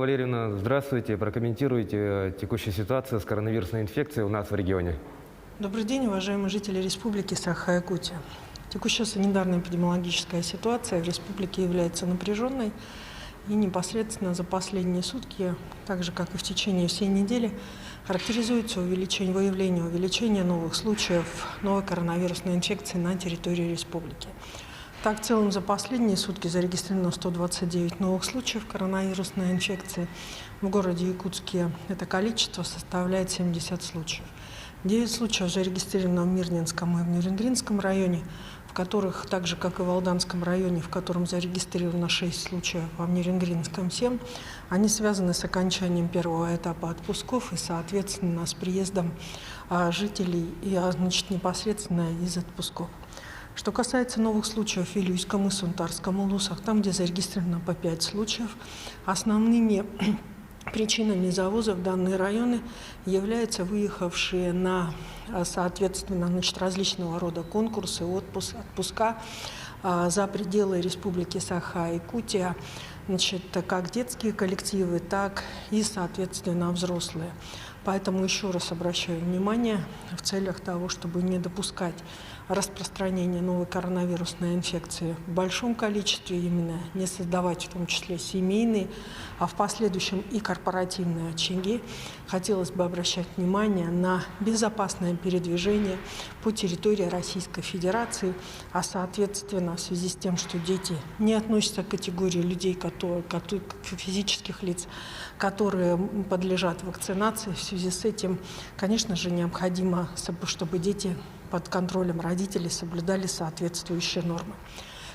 Валерьевна, здравствуйте. Прокомментируйте текущую ситуацию с коронавирусной инфекцией у нас в регионе. Добрый день, уважаемые жители Республики Саха-Якутия. Текущая санитарно-эпидемиологическая ситуация в республике является напряженной, и непосредственно за последние сутки, так же как и в течение всей недели, характеризуется увеличение новых случаев новой коронавирусной инфекции на территории республики. Так, в целом за последние сутки зарегистрировано 129 новых случаев коронавирусной инфекции. В городе Якутске это количество составляет 70 случаев. 9 случаев зарегистрировано в Мирнинском и в Нерюнгринском районе, в которых, так же как и в Алданском районе, в котором зарегистрировано 6 случаев, а в Нерюнгринском 7, они связаны с окончанием первого этапа отпусков и, соответственно, с приездом жителей и, непосредственно из отпусков. Что касается новых случаев в Вилюйском и Сунтарском улусах, там, где зарегистрировано по 5 случаев, основными причинами завоза в данные районы являются выехавшие на, соответственно, различного рода конкурсы, отпуска за пределы Республики Саха-Якутия, как детские коллективы, так и, соответственно, взрослые. Поэтому еще раз обращаю внимание в целях того, чтобы не допускать распространения новой коронавирусной инфекции в большом количестве, именно не создавать в том числе семейные, а в последующем и корпоративные очаги. Хотелось бы обращать внимание на безопасное передвижение по территории Российской Федерации, а соответственно в связи с тем, что дети не относятся к категории людей, физических лиц, которые подлежат вакцинации. В связи с этим, конечно же, необходимо, чтобы дети под контролем родителей соблюдали соответствующие нормы.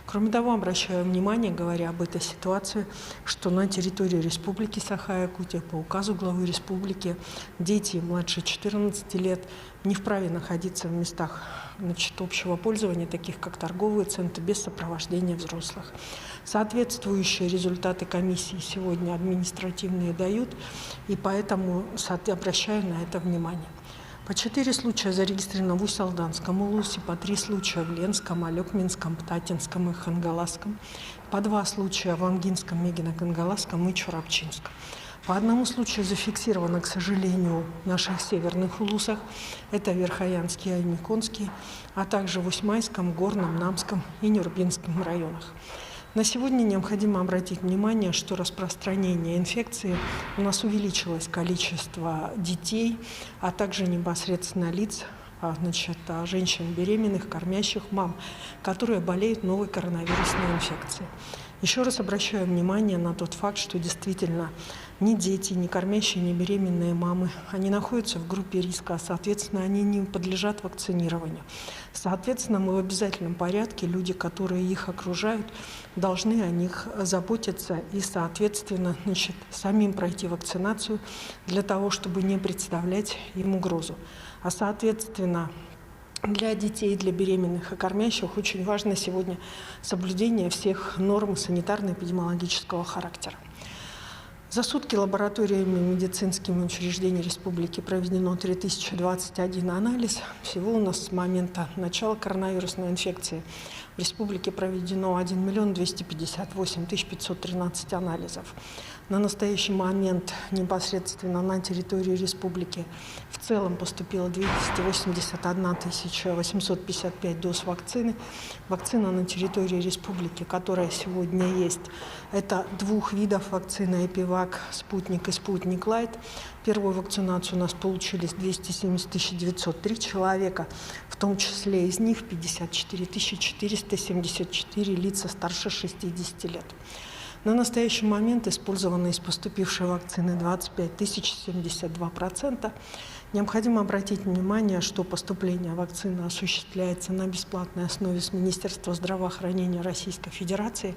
Кроме того, обращаю внимание, говоря об этой ситуации, что на территории Республики Саха-Якутия по указу главы республики дети младше 14 лет не вправе находиться в местах общего пользования, таких как торговые центры, без сопровождения взрослых. Соответствующие результаты комиссии сегодня административные дают, и поэтому обращаю на это внимание. По 4 случая зарегистрировано в Усть-Алданском улусе, по 3 случая в Ленском, Алекминском, Птатинском и Хангаласском, по 2 случая в Амгинском, Мегино-Кангаласском и Чурапчинском. По 1 случаю зафиксировано, к сожалению, в наших северных улусах, это Верхоянский и Аймиконский, а также в Усьмайском, Горном, Намском и Нюрбинском районах. На сегодня необходимо обратить внимание, что распространение инфекции у нас увеличилось количество детей, а также непосредственно лиц, женщин беременных, кормящих мам, которые болеют новой коронавирусной инфекцией. Еще раз обращаю внимание на тот факт, что действительно ни дети, ни кормящие, ни беременные мамы, они находятся в группе риска, а соответственно, они не подлежат вакцинированию. Соответственно, мы в обязательном порядке, люди, которые их окружают, должны о них заботиться и, соответственно, самим пройти вакцинацию для того, чтобы не представлять им угрозу. А, соответственно, для детей, для беременных и кормящих очень важно сегодня соблюдение всех норм санитарно-эпидемиологического характера. За сутки лабораториями и медицинскими учреждениями республики проведено 3021 анализ. Всего у нас с момента начала коронавирусной инфекции в республике проведено 1 258 513 анализов. На настоящий момент непосредственно на территории республики в целом поступило 281 855 доз вакцины. Вакцина на территории республики, которая сегодня есть, это 2 видов вакцины «Эпивак», «Спутник» и «Спутник Лайт». Первую вакцинацию у нас получили 270 903 человека, в том числе из них 54 474 лица старше 60 лет. На настоящий момент использованы из поступившей вакцины 25 072%. Необходимо обратить внимание, что поступление вакцины осуществляется на бесплатной основе с Министерства здравоохранения Российской Федерации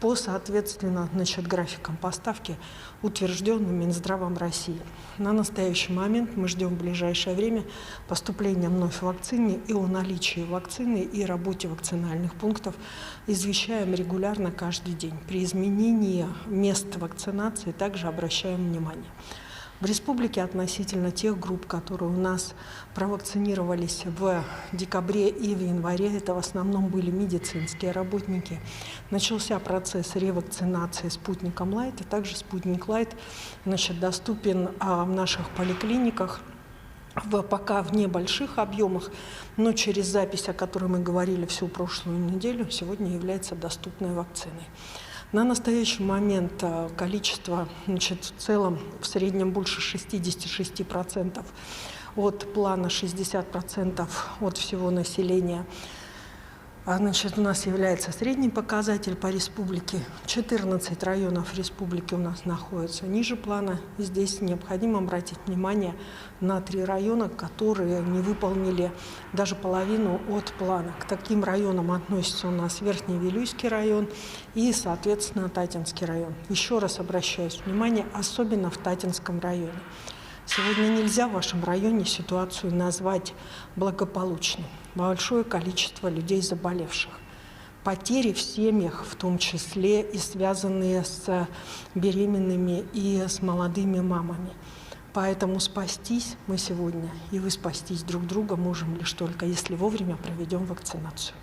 по, соответственно, графикам поставки, утвержденным Минздравом России. На настоящий момент мы ждем в ближайшее время поступления вновь вакцины, и о наличии вакцины и работе вакцинальных пунктов извещаем регулярно каждый день. При изменении мест вакцинации также обращаем внимание. В республике относительно тех групп, которые у нас провакцинировались в декабре и в январе, это в основном были медицинские работники, начался процесс ревакцинации спутником Лайт, и также спутник Лайт доступен в наших поликлиниках пока в небольших объемах, но через запись, о которой мы говорили всю прошлую неделю, сегодня является доступной вакциной. На настоящий момент количество, в целом, в среднем больше 66% от плана, 60% от всего населения. У нас является средний показатель по республике. 14 районов республики у нас находятся ниже плана. И здесь необходимо обратить внимание на 3 района, которые не выполнили даже половину от плана. К таким районам относится у нас Верхневилюйский район и, соответственно, Татинский район. Еще раз обращаюсь внимание, особенно в Татинском районе. Сегодня нельзя в вашем районе ситуацию назвать благополучной. Большое количество людей заболевших. Потери в семьях, в том числе и связанные с беременными и с молодыми мамами. Поэтому спастись мы сегодня, и вы спастись друг друга можем лишь только, если вовремя проведем вакцинацию.